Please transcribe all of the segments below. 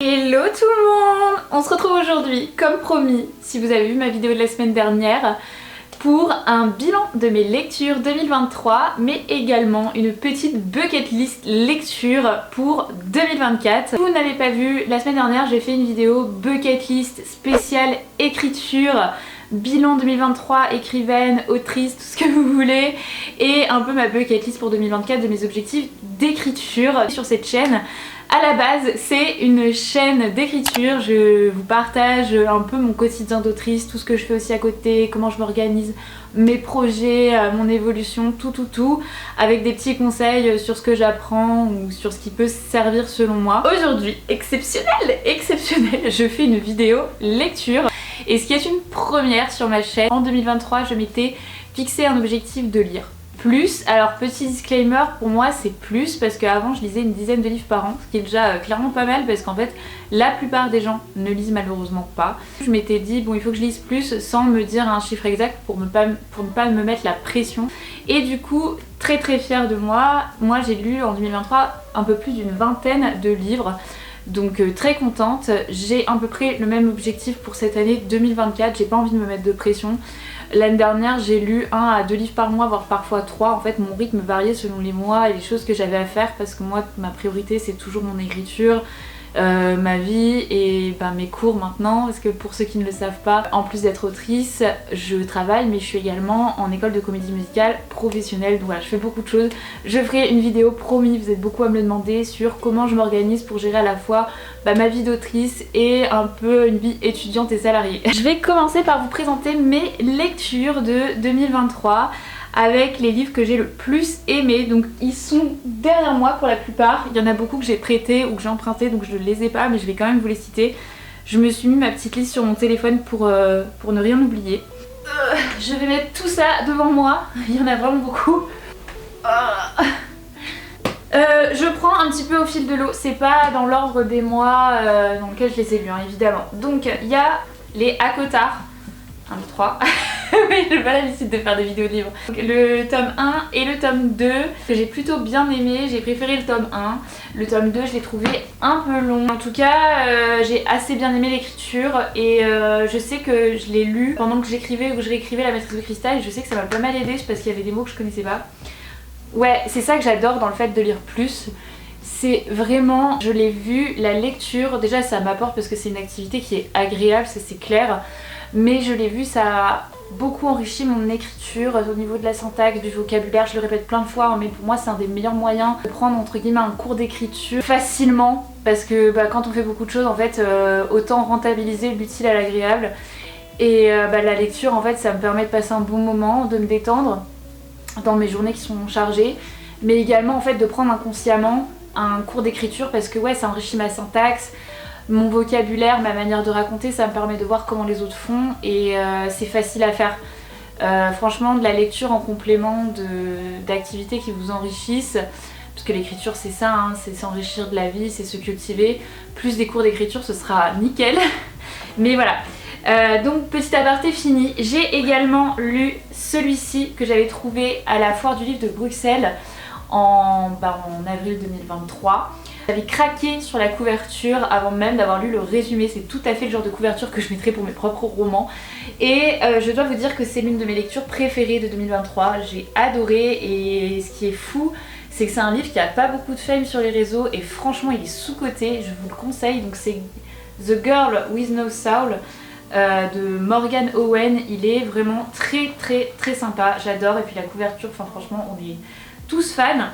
Hello tout le monde! On se retrouve aujourd'hui, comme promis, si vous avez vu ma vidéo de la semaine dernière, pour un bilan de mes lectures 2023, mais également une petite bucket list lecture pour 2024. Si vous n'avez pas vu, la semaine dernière j'ai fait une vidéo bucket list spéciale écriture, bilan 2023, écrivaine, autrice, tout ce que vous voulez, et un peu ma bucket list pour 2024 de mes objectifs d'écriture sur cette chaîne. À la base, c'est une chaîne d'écriture, je vous partage un peu mon quotidien d'autrice, tout ce que je fais aussi à côté, comment je m'organise, mes projets, mon évolution, tout, avec des petits conseils sur ce que j'apprends ou sur ce qui peut servir selon moi. Aujourd'hui, exceptionnel, je fais une vidéo lecture, et ce qui est une première sur ma chaîne. En 2023, je m'étais fixé un objectif de lire plus. Alors petit disclaimer, pour moi c'est plus parce qu'avant je lisais une dizaine de livres par an, ce qui est déjà clairement pas mal parce qu'en fait la plupart des gens ne lisent malheureusement pas. Je m'étais dit bon, il faut que je lise plus sans me dire un chiffre exact pour ne pas me mettre la pression, et du coup très fière de moi. Moi j'ai lu en 2023 un peu plus d'une vingtaine de livres, donc très contente. J'ai à peu près le même objectif pour cette année 2024, j'ai pas envie de me mettre de pression. L'année dernière j'ai lu 1 à 2 livres par mois, voire parfois 3. En fait mon rythme variait selon les mois et les choses que j'avais à faire, parce que moi ma priorité c'est toujours mon écriture, ma vie et mes cours maintenant, parce que pour ceux qui ne le savent pas, en plus d'être autrice, je travaille, mais je suis également en école de comédie musicale professionnelle, donc voilà, je fais beaucoup de choses. Je ferai une vidéo, promis, vous êtes beaucoup à me le demander, sur comment je m'organise pour gérer à la fois ma vie d'autrice et un peu une vie étudiante et salariée. Je vais commencer par vous présenter mes lectures de 2023 avec les livres que j'ai le plus aimés. Donc ils sont derrière moi pour la plupart. Il y en a beaucoup que j'ai prêté ou que j'ai emprunté, donc je ne les ai pas, mais je vais quand même vous les citer. Je me suis mis ma petite liste sur mon téléphone pour ne rien oublier. Je vais mettre tout ça devant moi, il y en a vraiment beaucoup. Je prends un petit peu au fil de l'eau, c'est pas dans l'ordre des mois dans lequel je les ai lus, hein, évidemment. Donc il y a les ACOTAR, 1, 2, 3. Oui, j'ai pas l'habitude de faire des vidéos de livres. Donc, le tome 1 et le tome 2 que j'ai plutôt bien aimé, j'ai préféré le tome 1. Le tome 2 je l'ai trouvé un peu long. En tout cas j'ai assez bien aimé l'écriture, et je sais que je l'ai lu pendant que j'écrivais ou que je réécrivais La Maîtresse de Cristal, et je sais que ça m'a pas mal aidé parce qu'il y avait des mots que je connaissais pas. Ouais, c'est ça que j'adore dans le fait de lire plus. C'est vraiment, je l'ai vu, la lecture, déjà ça m'apporte parce que c'est une activité qui est agréable, ça c'est clair. Mais je l'ai vu, ça a beaucoup enrichi mon écriture au niveau de la syntaxe, du vocabulaire. Je le répète plein de fois, mais pour moi c'est un des meilleurs moyens de prendre entre guillemets un cours d'écriture facilement, parce que quand on fait beaucoup de choses en fait, autant rentabiliser l'utile à l'agréable. Et la lecture en fait ça me permet de passer un bon moment, de me détendre dans mes journées qui sont chargées, mais également en fait de prendre inconsciemment un cours d'écriture, parce que ouais, ça enrichit ma syntaxe, mon vocabulaire, ma manière de raconter, ça me permet de voir comment les autres font, et c'est facile à faire. Franchement, de la lecture en complément d'activités qui vous enrichissent, parce que l'écriture c'est ça, hein, c'est s'enrichir de la vie, c'est se cultiver. Plus des cours d'écriture, ce sera nickel. Mais voilà. Donc petit aparté fini. J'ai également lu celui-ci que j'avais trouvé à la foire du livre de Bruxelles en avril 2023. J'avais craqué sur la couverture avant même d'avoir lu le résumé. C'est tout à fait le genre de couverture que je mettrais pour mes propres romans. Et je dois vous dire que c'est l'une de mes lectures préférées de 2023. J'ai adoré, et ce qui est fou, c'est que c'est un livre qui a pas beaucoup de fame sur les réseaux, et franchement il est sous-coté, je vous le conseille. Donc c'est The Girl with No Soul de Morgan Owen. Il est vraiment très sympa, j'adore. Et puis la couverture, franchement on est tous fans.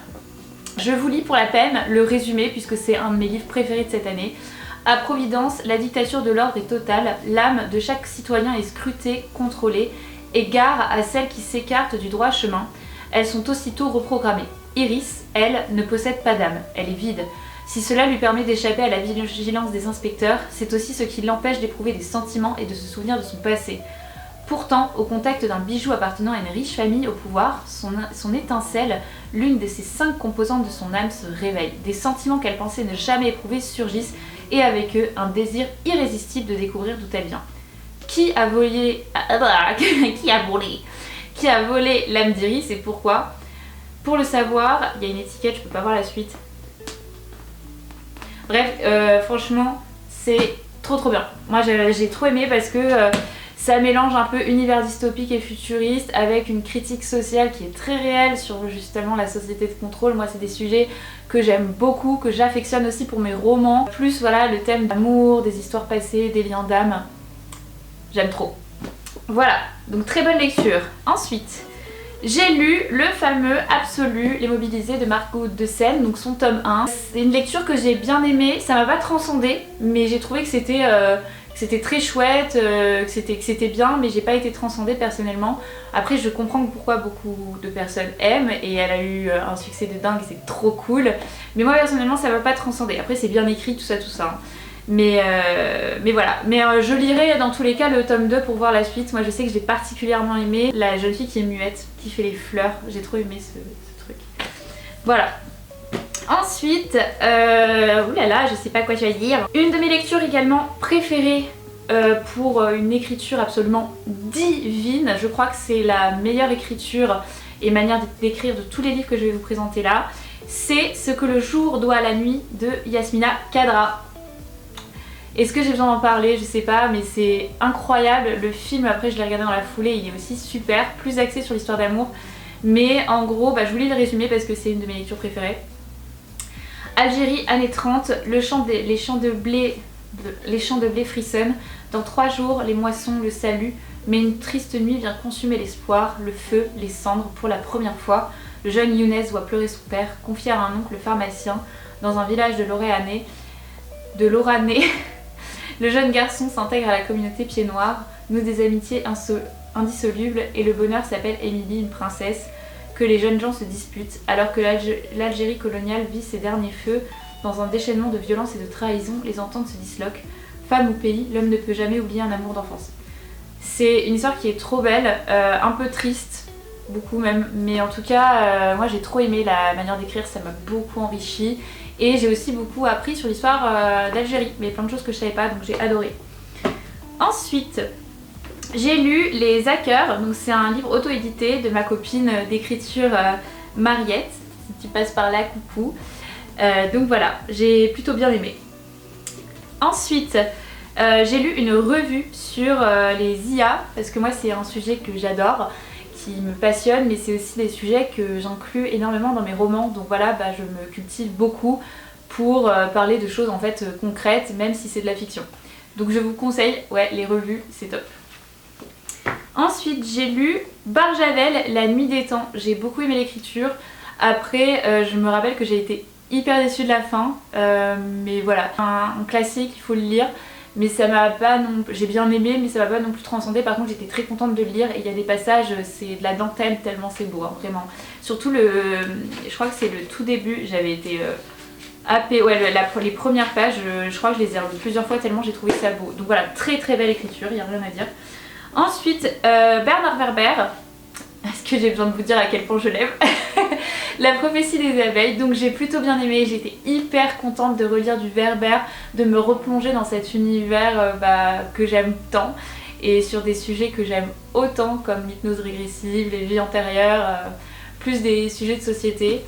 Je vous lis pour la peine le résumé puisque c'est un de mes livres préférés de cette année. À Providence, la dictature de l'ordre est totale, l'âme de chaque citoyen est scrutée, contrôlée, et gare à celles qui s'écartent du droit chemin. Elles sont aussitôt reprogrammées. Iris, elle, ne possède pas d'âme, elle est vide. Si cela lui permet d'échapper à la vigilance des inspecteurs, c'est aussi ce qui l'empêche d'éprouver des sentiments et de se souvenir de son passé. Pourtant, au contact d'un bijou appartenant à une riche famille au pouvoir, son étincelle, l'une de ces 5 composantes de son âme, se réveille. Des sentiments qu'elle pensait ne jamais éprouver surgissent, et avec eux, un désir irrésistible de découvrir d'où elle vient. Qui a volé l'âme d'Iris, et pourquoi? Pour le savoir, il y a une étiquette, je peux pas voir la suite. Bref, franchement, c'est trop bien. Moi j'ai trop aimé parce que ça mélange un peu univers dystopique et futuriste avec une critique sociale qui est très réelle sur justement la société de contrôle. Moi c'est des sujets que j'aime beaucoup, que j'affectionne aussi pour mes romans. Plus voilà le thème d'amour, des histoires passées, des liens d'âme. J'aime trop. Voilà, donc très bonne lecture. Ensuite, j'ai lu le fameux Absolu, Les Mobilisés de Margot de Seine, donc son tome 1. C'est une lecture que j'ai bien aimée, ça m'a pas transcendée, mais j'ai trouvé que c'était très chouette, que c'était bien, mais j'ai pas été transcendée personnellement. Après je comprends pourquoi beaucoup de personnes aiment, et elle a eu un succès de dingue, c'est trop cool. Mais moi personnellement ça m'a pas transcendée. Après c'est bien écrit, tout ça. Hein. Mais voilà, je lirai dans tous les cas le tome 2 pour voir la suite. Moi je sais que j'ai particulièrement aimé la jeune fille qui est muette, qui fait les fleurs. J'ai trop aimé ce truc. Voilà. Ensuite, oulala, je sais pas quoi choisir. Une de mes lectures également préférées pour une écriture absolument divine. Je crois que c'est la meilleure écriture et manière d'écrire de tous les livres que je vais vous présenter là. C'est Ce que le jour doit à la nuit de Yasmina Khadra. Est-ce que j'ai besoin d'en parler? Je sais pas, mais c'est incroyable. Le film, après je l'ai regardé dans la foulée, il est aussi super, plus axé sur l'histoire d'amour. Mais en gros, je vous lis le résumé parce que c'est une de mes lectures préférées. Algérie, années 30, les champs de blé frissonnent. Dans 3 jours, les moissons, le salut. Mais une triste nuit vient consumer l'espoir, le feu, les cendres. Pour la première fois, le jeune Younes voit pleurer son père, confié à un oncle pharmacien, dans un village de l'Oranais. Le jeune garçon s'intègre à la communauté pieds noirs, noue des amitiés indissolubles, et le bonheur s'appelle Émilie, une princesse, que les jeunes gens se disputent, alors que l'Algérie coloniale vit ses derniers feux. Dans un déchaînement de violence et de trahison, les ententes se disloquent. Femme ou pays, l'homme ne peut jamais oublier un amour d'enfance. C'est une histoire qui est trop belle, un peu triste, beaucoup même, mais en tout cas, moi j'ai trop aimé la manière d'écrire, ça m'a beaucoup enrichi. Et j'ai aussi beaucoup appris sur l'histoire d'Algérie, mais plein de choses que je savais pas, donc j'ai adoré. Ensuite, j'ai lu Les Hackers, donc c'est un livre auto-édité de ma copine d'écriture Mariette, si tu passes par là, coucou. Donc voilà, j'ai plutôt bien aimé. Ensuite, j'ai lu une revue sur les IA, parce que moi c'est un sujet que j'adore, qui me passionne, mais c'est aussi des sujets que j'inclus énormément dans mes romans, donc voilà, je me cultive beaucoup pour parler de choses en fait concrètes, même si c'est de la fiction. Donc je vous conseille, ouais, les revues, c'est top. Ensuite, j'ai lu Barjavel, La Nuit des Temps. J'ai beaucoup aimé l'écriture. Après, je me rappelle que j'ai été hyper déçue de la fin, mais voilà, un classique, il faut le lire. Mais ça m'a pas non plus... J'ai bien aimé, mais ça m'a pas non plus transcendé. Par contre, j'étais très contente de le lire. Et il y a des passages, c'est de la dentelle tellement c'est beau, hein, vraiment. Surtout je crois que c'est le tout début, j'avais été happée. Ouais, les premières pages, je crois que je les ai relues plusieurs fois tellement j'ai trouvé ça beau. Donc voilà, très très belle écriture, il n'y a rien à dire. Ensuite, Bernard Werber. Est-ce que j'ai besoin de vous dire à quel point je l'aime? La prophétie des abeilles, donc j'ai plutôt bien aimé, j'étais hyper contente de relire du Werber, de me replonger dans cet univers que j'aime tant, et sur des sujets que j'aime autant comme l'hypnose régressive, les vies antérieures, plus des sujets de société.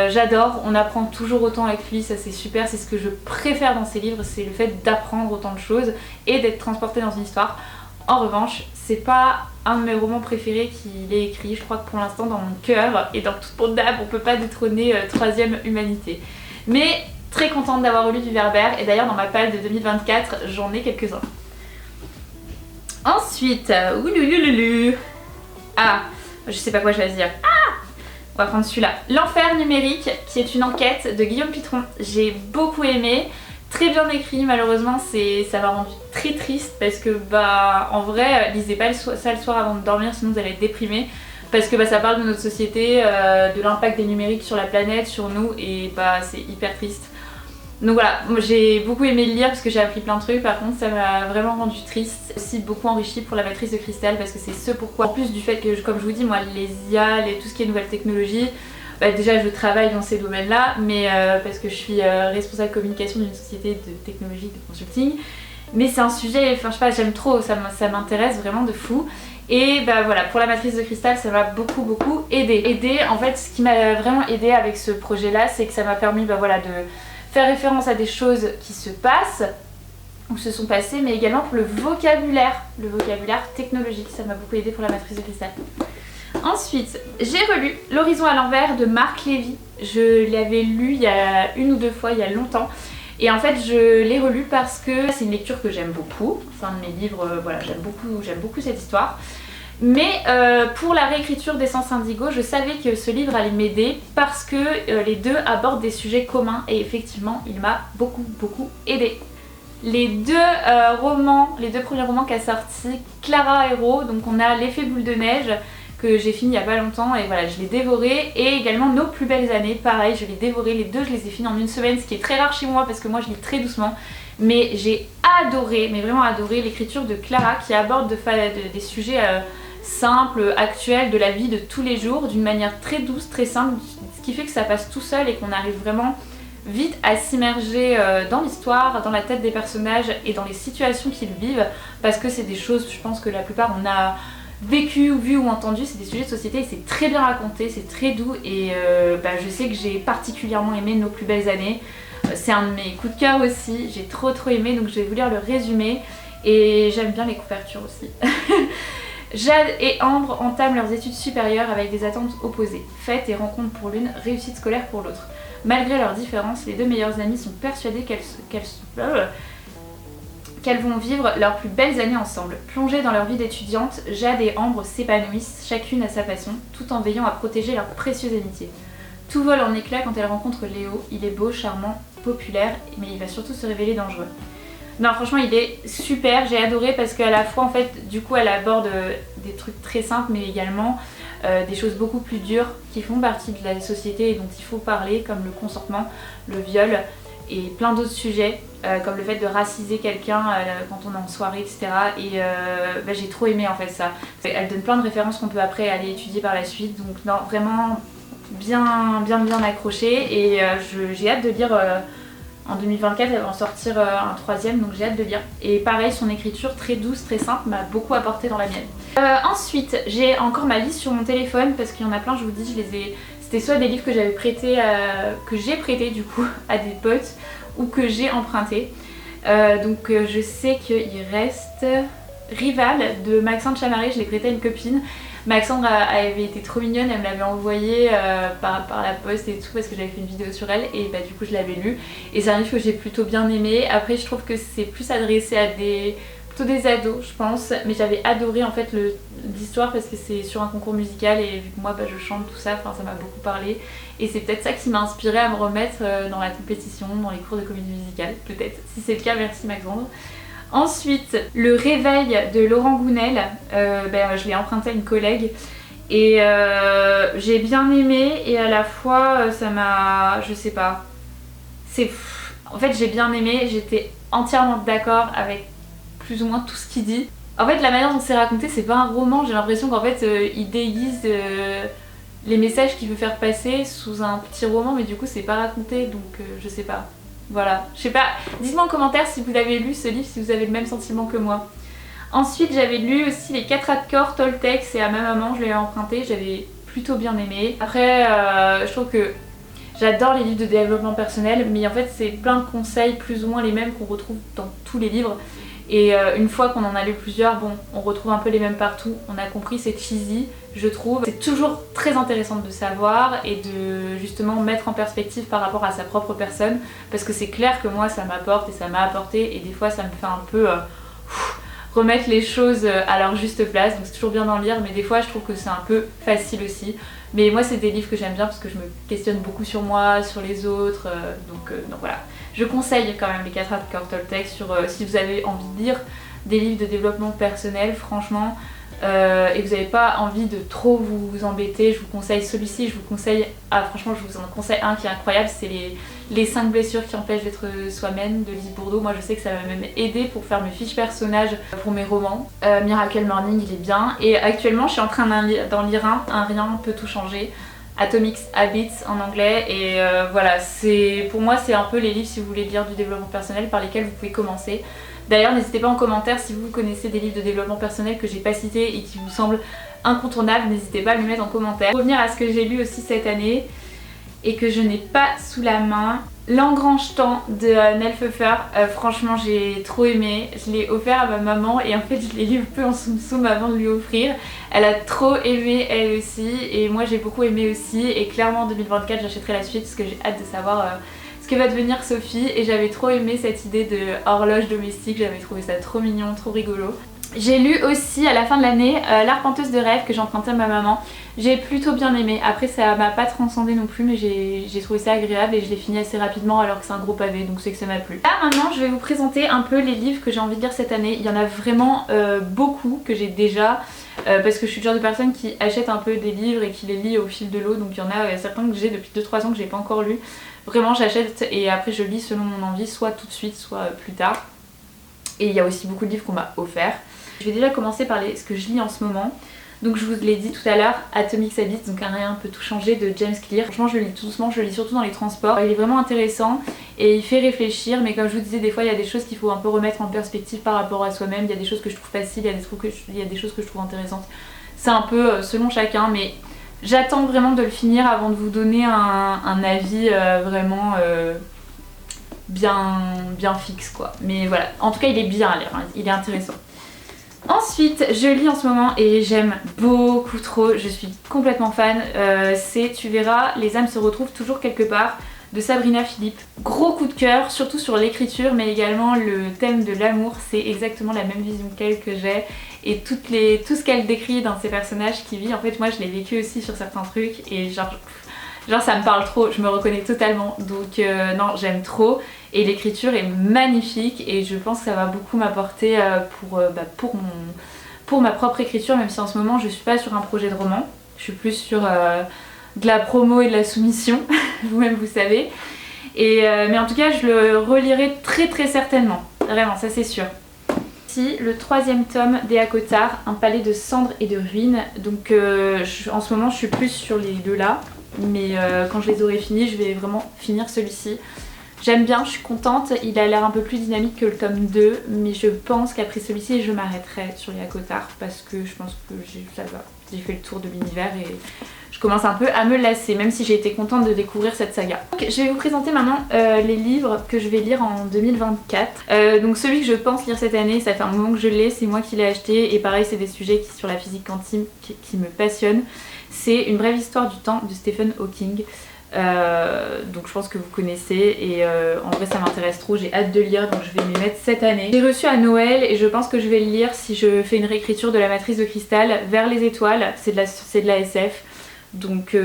J'adore, on apprend toujours autant avec lui, ça c'est super, c'est ce que je préfère dans ces livres, c'est le fait d'apprendre autant de choses et d'être transporté dans une histoire. En revanche, c'est pas un de mes romans préférés qu'il ait écrit. Je crois que pour l'instant, dans mon cœur et dans toute mon âme, on peut pas détrôner Troisième Humanité. Mais très contente d'avoir lu du Werber. Et d'ailleurs, dans ma palle de 2024, j'en ai quelques-uns. Ensuite, je sais pas quoi choisir. On va prendre celui-là. L'Enfer numérique, qui est une enquête de Guillaume Pitron. J'ai beaucoup aimé. Très bien écrit, malheureusement ça m'a rendu très triste parce que en vrai lisez pas ça le soir avant de dormir, sinon vous allez être déprimé, parce que ça parle de notre société, de l'impact des numériques sur la planète, sur nous, et c'est hyper triste. Donc voilà, moi j'ai beaucoup aimé le lire parce que j'ai appris plein de trucs, par contre ça m'a vraiment rendu triste. Aussi beaucoup enrichi pour La Matrice de Cristal, parce que c'est ce pourquoi, en plus du fait que comme je vous dis, moi les IA, tout ce qui est nouvelles technologies, déjà je travaille dans ces domaines-là, mais parce que je suis responsable communication d'une société de technologie, de consulting. Mais c'est un sujet, je sais pas, j'aime trop, ça m'intéresse vraiment de fou. Et voilà, pour La Matrice de Cristal, ça m'a beaucoup aidé. En fait, ce qui m'a vraiment aidé avec ce projet-là, c'est que ça m'a permis de faire référence à des choses qui se passent se sont passés, mais également pour le vocabulaire technologique. Ça m'a beaucoup aidé pour la matrice de cristal. Ensuite, j'ai relu L'Horizon à l'envers de Marc Lévy. Je l'avais lu il y a une ou deux fois, il y a longtemps. Et en fait, je l'ai relu parce que c'est une lecture que j'aime beaucoup. C'est un de mes livres, voilà, j'aime beaucoup cette histoire. Mais pour la réécriture d'Essence Indigo, je savais que ce livre allait m'aider parce que les deux abordent des sujets communs et effectivement, il m'a beaucoup aidé. Les deux premiers romans qu'a sorti Clara Hérault, donc on a L'effet boule de neige que j'ai fini il y a pas longtemps et voilà, je l'ai dévoré, et également Nos plus belles années, pareil, je l'ai dévoré, les deux je les ai finis en une semaine, ce qui est très rare chez moi parce que moi je lis très doucement, mais j'ai adoré, mais vraiment adoré l'écriture de Clara qui aborde des sujets simples, actuels, de la vie de tous les jours, d'une manière très douce, très simple, ce qui fait que ça passe tout seul et qu'on arrive vraiment vite à s'immerger dans l'histoire, dans la tête des personnages et dans les situations qu'ils vivent, parce que c'est des choses, je pense que la plupart on a vécu, vu ou entendu, c'est des sujets de société et c'est très bien raconté, c'est très doux et je sais que j'ai particulièrement aimé Nos plus belles années. C'est un de mes coups de cœur aussi, j'ai trop aimé, donc je vais vous lire le résumé et j'aime bien les couvertures aussi. Jade et Ambre entament leurs études supérieures avec des attentes opposées. Fête et rencontre pour l'une, réussite scolaire pour l'autre. Malgré leurs différences, les deux meilleures amies sont persuadées qu'elles vont vivre leurs plus belles années ensemble. Plongées dans leur vie d'étudiante, Jade et Ambre s'épanouissent, chacune à sa façon, tout en veillant à protéger leur précieuse amitié. Tout vole en éclats quand elles rencontrent Léo. Il est beau, charmant, populaire, mais il va surtout se révéler dangereux. Non, franchement, il est super, j'ai adoré parce qu'à la fois, en fait, du coup, elle aborde des trucs très simples, mais également des choses beaucoup plus dures qui font partie de la société et dont il faut parler, comme le consentement, le viol et plein d'autres sujets, comme le fait de raciser quelqu'un quand on est en soirée, etc. Et j'ai trop aimé en fait ça. Elle donne plein de références qu'on peut après aller étudier par la suite, donc non, vraiment bien accroché, et j'ai hâte de lire. En 2024, elle va en sortir un troisième, donc j'ai hâte de lire. Et pareil, son écriture très douce, très simple, m'a beaucoup apporté dans la mienne. Ensuite, j'ai encore ma liste sur mon téléphone, parce qu'il y en a plein, je vous dis, c'était soit des livres que j'avais prêté, que j'ai prêté du coup à des potes, ou que j'ai emprunté. Donc je sais qu'il reste Rival de Maxence Chamaré, je l'ai prêté à une copine. Maxandre avait été trop mignonne, elle me l'avait envoyé par la poste et tout parce que j'avais fait une vidéo sur elle, et du coup je l'avais lu et c'est un livre que j'ai plutôt bien aimé. Après je trouve que c'est plus adressé à plutôt des ados je pense, mais j'avais adoré en fait l'histoire parce que c'est sur un concours musical et vu que moi je chante tout ça, ça m'a beaucoup parlé et c'est peut-être ça qui m'a inspirée à me remettre dans la compétition, dans les cours de comédie musicale peut-être. Si c'est le cas, merci Maxandre. Ensuite, Le Réveil de Laurent Gounel, je l'ai emprunté à une collègue et j'ai bien aimé, et à la fois ça m'a... je sais pas. En fait j'ai bien aimé, j'étais entièrement d'accord avec plus ou moins tout ce qu'il dit. En fait la manière dont c'est raconté, c'est pas un roman, j'ai l'impression qu'en fait il déguise les messages qu'il veut faire passer sous un petit roman, mais du coup c'est pas raconté, donc je sais pas. Voilà, je sais pas, dites-moi en commentaire si vous avez lu ce livre, si vous avez le même sentiment que moi. Ensuite j'avais lu aussi Les 4 accords Toltec, c'est à ma maman, je l'avais emprunté, j'avais plutôt bien aimé. Après je trouve que j'adore les livres de développement personnel, mais en fait c'est plein de conseils plus ou moins les mêmes qu'on retrouve dans tous les livres. Et une fois qu'on en a lu plusieurs, bon, on retrouve un peu les mêmes partout, on a compris, c'est cheesy, je trouve. C'est toujours très intéressant de savoir et de justement mettre en perspective par rapport à sa propre personne, parce que c'est clair que moi ça m'apporte et ça m'a apporté, et des fois ça me fait un peu remettre les choses à leur juste place, donc c'est toujours bien d'en lire, mais des fois je trouve que c'est un peu facile aussi. Mais moi c'est des livres que j'aime bien parce que je me questionne beaucoup sur moi, sur les autres, donc voilà. Je conseille quand même Les 4 accords Toltec si vous avez envie de lire des livres de développement personnel, franchement, et vous n'avez pas envie de trop vous embêter, je vous conseille celui-ci, je vous conseille, franchement je vous en conseille un qui est incroyable, c'est les 5 blessures qui empêchent d'être soi-même de Lise Bourbeau. Moi je sais que ça m'a même aidé pour faire mes fiches personnages pour mes romans. Miracle Morning, il est bien, et actuellement je suis en train d'en lire un Rien peut tout changer, Atomic Habits en anglais, et voilà, pour moi c'est un peu les livres si vous voulez lire du développement personnel par lesquels vous pouvez commencer. D'ailleurs n'hésitez pas en commentaire si vous connaissez des livres de développement personnel que j'ai pas cités et qui vous semblent incontournables, n'hésitez pas à me les mettre en commentaire. Pour revenir à ce que j'ai lu aussi cette année, et que je n'ai pas sous la main. L'engrange-temps de Nelfeufer, franchement j'ai trop aimé, je l'ai offert à ma maman et en fait je l'ai lu un peu en soum-soum avant de lui offrir. Elle a trop aimé elle aussi et moi j'ai beaucoup aimé aussi et clairement en 2024 j'achèterai la suite parce que j'ai hâte de savoir ce que va devenir Sophie et j'avais trop aimé cette idée de horloge domestique, j'avais trouvé ça trop mignon, trop rigolo. J'ai lu aussi à la fin de l'année L'Arpenteuse de rêve que j'ai emprunté à ma maman. J'ai plutôt bien aimé. Après ça m'a pas transcendé non plus mais j'ai trouvé ça agréable et je l'ai fini assez rapidement alors que c'est un gros pavé donc c'est que ça m'a plu. Là maintenant je vais vous présenter un peu les livres que j'ai envie de lire cette année. Il y en a vraiment beaucoup que j'ai déjà parce que je suis le genre de personne qui achète un peu des livres et qui les lit au fil de l'eau. Donc il y en a certains que j'ai depuis 2-3 ans que j'ai pas encore lu. Vraiment j'achète et après je lis selon mon envie, soit tout de suite soit plus tard. Et il y a aussi beaucoup de livres qu'on m'a offert. Je vais déjà commencer par ce que je lis en ce moment. Donc je vous l'ai dit tout à l'heure, Atomic Habits, donc un rien peut tout changer de James Clear. Franchement je le lis tout doucement, je le lis surtout dans les transports. Il est vraiment intéressant et il fait réfléchir, mais comme je vous disais, des fois il y a des choses qu'il faut un peu remettre en perspective par rapport à soi-même. Il y a des choses que je trouve faciles, il y a des choses que je trouve intéressantes. C'est un peu selon chacun, mais j'attends vraiment de le finir avant de vous donner un avis vraiment bien fixe quoi. Mais voilà, en tout cas il est bien à lire, hein. Il est intéressant. Ensuite, je lis en ce moment et j'aime beaucoup trop, je suis complètement fan, c'est Tu verras, les âmes se retrouvent toujours quelque part de Sabrina Philippe. Gros coup de cœur, surtout sur l'écriture mais également le thème de l'amour, c'est exactement la même vision qu'elle que j'ai et tout ce qu'elle décrit dans ses personnages qui vit, en fait moi je l'ai vécu aussi sur certains trucs et genre ça me parle trop, je me reconnais totalement donc non j'aime trop et l'écriture est magnifique et je pense que ça va beaucoup m'apporter pour ma propre écriture, même si en ce moment je suis pas sur un projet de roman, je suis plus sur de la promo et de la soumission, vous-même vous savez, mais en tout cas je le relirai très certainement, vraiment ça c'est sûr. Ici, le 3e tome d'Ea Cotard, Un palais de cendres et de ruines, donc en ce moment je suis plus sur les deux là. Mais quand je les aurai finis, je vais vraiment finir celui-ci. J'aime bien, je suis contente, il a l'air un peu plus dynamique que le tome 2, mais je pense qu'après celui-ci je m'arrêterai sur Ea Cotard parce que je pense que ça va. J'ai fait le tour de l'univers et je commence un peu à me lasser, même si j'ai été contente de découvrir cette saga. Donc, je vais vous présenter maintenant les livres que je vais lire en 2024. Donc celui que je pense lire cette année, ça fait un moment que je l'ai, c'est moi qui l'ai acheté et pareil c'est des sujets sur la physique quantique qui me passionnent. C'est Une brève histoire du temps de Stephen Hawking. Donc je pense que vous connaissez et en vrai ça m'intéresse trop, j'ai hâte de lire donc je vais m'y mettre cette année. J'ai reçu à Noël et je pense que je vais le lire si je fais une réécriture de La matrice de cristal, Vers les étoiles, c'est de la SF. Donc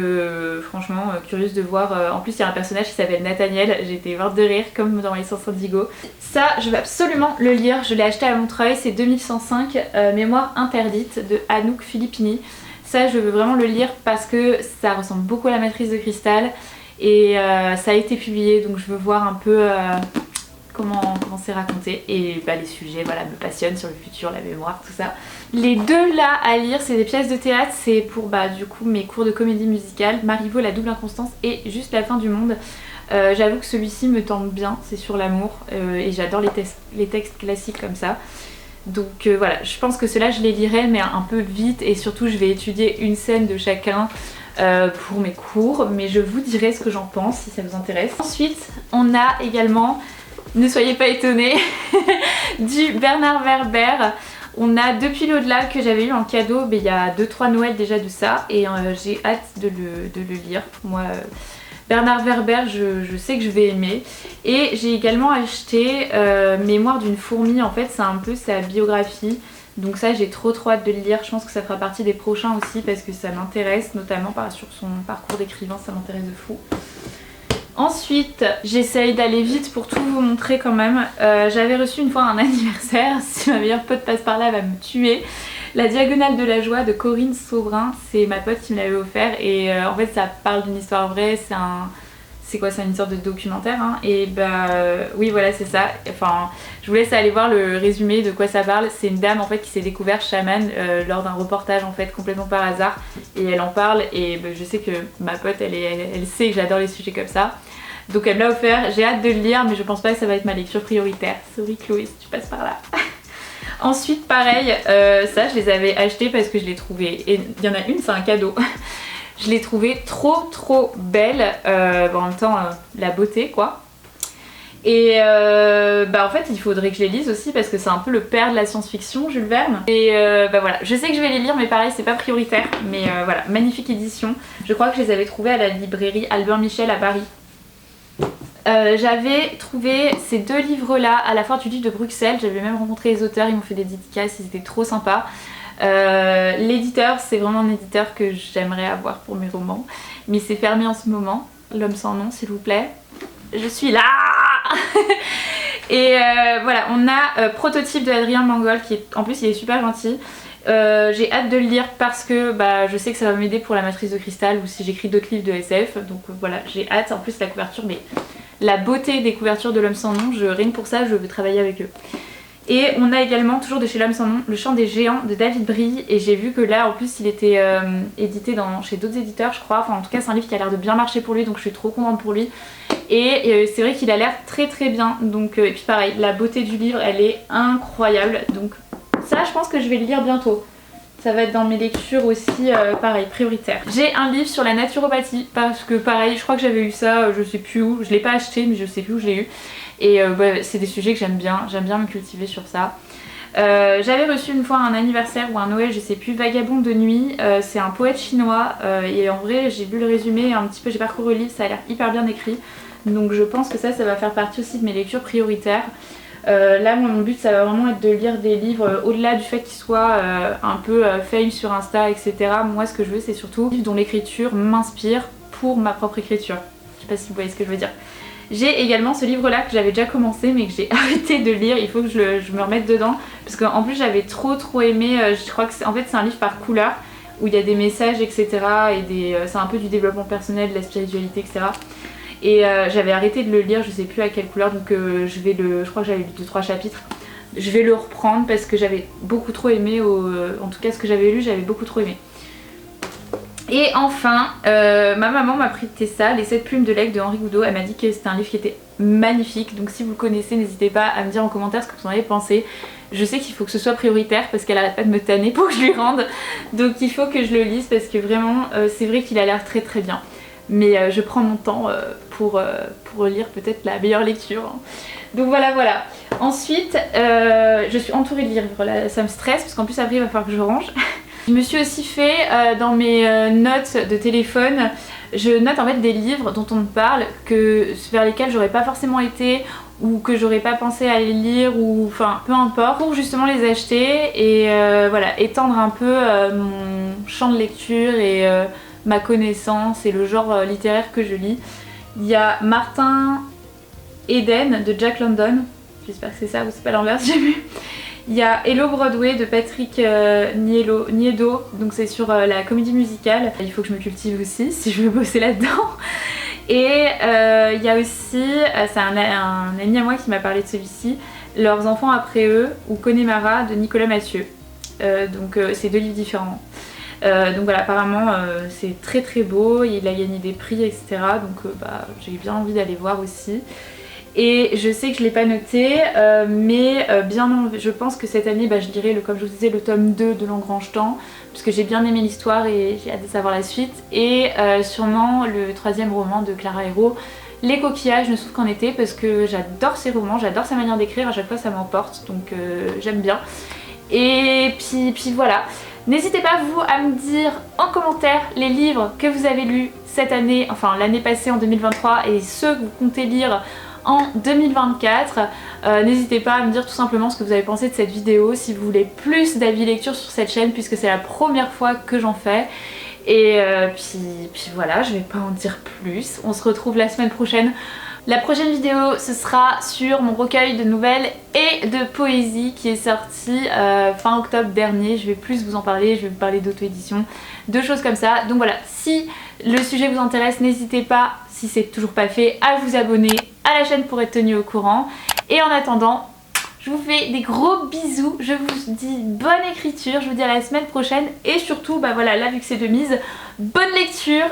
franchement curieuse de voir, en plus il y a un personnage qui s'appelle Nathaniel, j'ai été morte de rire comme dans Licence Indigo. Ça je vais absolument le lire, je l'ai acheté à Montreuil, c'est 2105, Mémoire interdite de Anouk Filippini. Ça je veux vraiment le lire parce que ça ressemble beaucoup à La matrice de cristal et ça a été publié donc je veux voir un peu comment c'est raconté et les sujets voilà, me passionnent sur le futur, la mémoire, tout ça. Les deux là à lire c'est des pièces de théâtre, c'est pour du coup mes cours de comédie musicale, Marivaux, La double inconstance et Juste la fin du monde. J'avoue que celui-ci me tente bien, c'est sur l'amour et j'adore les textes classiques comme ça. Donc voilà, je pense que ceux-là je les lirai mais un peu vite et surtout je vais étudier une scène de chacun pour mes cours, mais je vous dirai ce que j'en pense si ça vous intéresse. Ensuite on a également, ne soyez pas étonnés, du Bernard Werber. On a Depuis l'au-delà que j'avais eu en cadeau il y a 2-3 Noël déjà de ça et j'ai hâte de le lire. Moi Bernard Werber je sais que je vais aimer. Et j'ai également acheté Mémoire d'une fourmi, en fait c'est un peu sa biographie. Donc ça j'ai trop hâte de le lire, je pense que ça fera partie des prochains aussi parce que ça m'intéresse, notamment sur son parcours d'écrivain, ça m'intéresse de fou. Ensuite, j'essaye d'aller vite pour tout vous montrer quand même. J'avais reçu une fois un anniversaire, si ma meilleure pote passe par là elle va me tuer. La diagonale de la joie de Corinne Sauvrin, c'est ma pote qui me l'avait offert et en fait ça parle d'une histoire vraie, c'est quoi, c'est une sorte de documentaire hein. Et oui voilà c'est ça, enfin je vous laisse aller voir le résumé de quoi ça parle. C'est une dame en fait qui s'est découverte chamane lors d'un reportage en fait complètement par hasard et elle en parle et je sais que ma pote elle sait que j'adore les sujets comme ça. Donc elle me l'a offert, j'ai hâte de le lire mais je pense pas que ça va être ma lecture prioritaire. Sorry Chloé si tu passes par là. Ensuite pareil, ça je les avais achetés parce que je les trouvais, et il y en a une c'est un cadeau. Je l'ai trouvée trop belle, en même temps la beauté quoi. Et en fait il faudrait que je les lise aussi parce que c'est un peu le père de la science-fiction, Jules Verne. Et voilà, je sais que je vais les lire mais pareil c'est pas prioritaire. Mais voilà, magnifique édition. Je crois que je les avais trouvées à la librairie Albert Michel à Paris. J'avais trouvé ces deux livres là à la Foire du Livre de Bruxelles. J'avais même rencontré les auteurs, ils m'ont fait des dédicaces, ils étaient trop sympas. L'éditeur, c'est vraiment un éditeur que j'aimerais avoir pour mes romans, mais c'est fermé en ce moment. L'homme sans nom, s'il vous plaît. Je suis là. Et voilà, on a Prototype de Adrien Mangold qui est, en plus il est super gentil. J'ai hâte de le lire parce que je sais que ça va m'aider pour la Matrice de Cristal ou si j'écris d'autres livres de SF. Donc voilà, j'ai hâte. En plus la couverture, mais la beauté des couvertures de L'homme sans nom, rien que pour ça je veux travailler avec eux. Et on a également, toujours de chez L'homme sans nom, Le Chant des géants de David Brie. Et j'ai vu que là en plus il était édité chez d'autres éditeurs je crois. Enfin en tout cas c'est un livre qui a l'air de bien marcher pour lui, donc je suis trop contente pour lui. Et c'est vrai qu'il a l'air très bien. Donc, et puis pareil, la beauté du livre elle est incroyable. Donc ça je pense que je vais le lire bientôt. Ça va être dans mes lectures aussi, pareil, prioritaire. J'ai un livre sur la naturopathie parce que pareil, je crois que j'avais eu ça, je sais plus où. Je l'ai pas acheté mais je sais plus où je l'ai eu. Et c'est des sujets que j'aime bien me cultiver sur ça. J'avais reçu une fois un anniversaire ou un Noël, je sais plus, Vagabond de nuit. C'est un poète chinois et en vrai j'ai lu le résumé un petit peu, j'ai parcouru le livre, ça a l'air hyper bien écrit. Donc je pense que ça va faire partie aussi de mes lectures prioritaires. Là mon but ça va vraiment être de lire des livres au-delà du fait qu'ils soient un peu fame sur Insta etc. Moi ce que je veux c'est surtout des livres dont l'écriture m'inspire pour ma propre écriture. Je sais pas si vous voyez ce que je veux dire. J'ai également ce livre là que j'avais déjà commencé mais que j'ai arrêté de lire, il faut que je me remette dedans parce qu'en plus j'avais trop aimé, je crois que c'est un livre par couleur où il y a des messages etc. et c'est un peu du développement personnel, de la spiritualité etc. Et j'avais arrêté de le lire, je sais plus à quelle couleur, donc je crois que j'avais lu 2-3 chapitres. Je vais le reprendre parce que j'avais beaucoup trop aimé, en tout cas ce que j'avais lu j'avais beaucoup trop aimé. Et enfin, ma maman m'a prêté ça, Les 7 plumes de l'aigle de Henri Goudot. Elle m'a dit que c'était un livre qui était magnifique, donc si vous le connaissez n'hésitez pas à me dire en commentaire ce que vous en avez pensé. Je sais qu'il faut que ce soit prioritaire parce qu'elle arrête pas de me tanner pour que je lui rende, donc il faut que je le lise parce que vraiment c'est vrai qu'il a l'air très bien. Mais je prends mon temps pour lire peut-être la meilleure lecture. Donc voilà. Ensuite, je suis entourée de livres, là, ça me stresse parce qu'en plus après il va falloir que je range. Je me suis aussi fait dans mes notes de téléphone, je note en fait des livres dont on me parle, vers lesquels j'aurais pas forcément été ou que j'aurais pas pensé à les lire ou enfin peu importe, pour justement les acheter et voilà, étendre un peu mon champ de lecture et ma connaissance et le genre littéraire que je lis. Il y a Martin Eden de Jack London, j'espère que c'est ça ou c'est pas l'inverse, j'ai vu. Il y a Hello Broadway de Patrick Niedo, donc c'est sur la comédie musicale. Il faut que je me cultive aussi si je veux bosser là-dedans. Et il y a aussi, c'est un ami à moi qui m'a parlé de celui-ci, Leurs enfants après eux ou Connemara de Nicolas Mathieu. Donc c'est deux livres différents. Donc voilà, apparemment c'est très beau, il a gagné des prix etc. Donc j'ai bien envie d'aller voir aussi. Et je sais que je l'ai pas noté, mais je pense que cette année je lirai comme je vous disais le tome 2 de L'Engrange-Temps, parce que j'ai bien aimé l'histoire et j'ai hâte de savoir la suite. Et sûrement le 3e roman de Clara Hérault, Les coquillages ne s'ouvrent qu'en été, parce que j'adore ces romans, j'adore sa manière d'écrire, à chaque fois ça m'emporte, donc j'aime bien. Et puis voilà. N'hésitez pas vous à me dire en commentaire les livres que vous avez lus cette année, enfin l'année passée en 2023 et ceux que vous comptez lire en 2024. N'hésitez pas à me dire tout simplement ce que vous avez pensé de cette vidéo, si vous voulez plus d'avis lecture sur cette chaîne puisque c'est la première fois que j'en fais. Et puis voilà, je vais pas en dire plus. On se retrouve la semaine prochaine. La prochaine vidéo ce sera sur mon recueil de nouvelles et de poésie qui est sorti fin octobre dernier. Je vais plus vous en parler, je vais vous parler d'auto-édition, de choses comme ça. Donc voilà, si le sujet vous intéresse, n'hésitez pas, si c'est toujours pas fait, à vous abonner à la chaîne pour être tenu au courant. Et en attendant, je vous fais des gros bisous, je vous dis bonne écriture, je vous dis à la semaine prochaine et surtout, voilà, là vu que c'est de mise, bonne lecture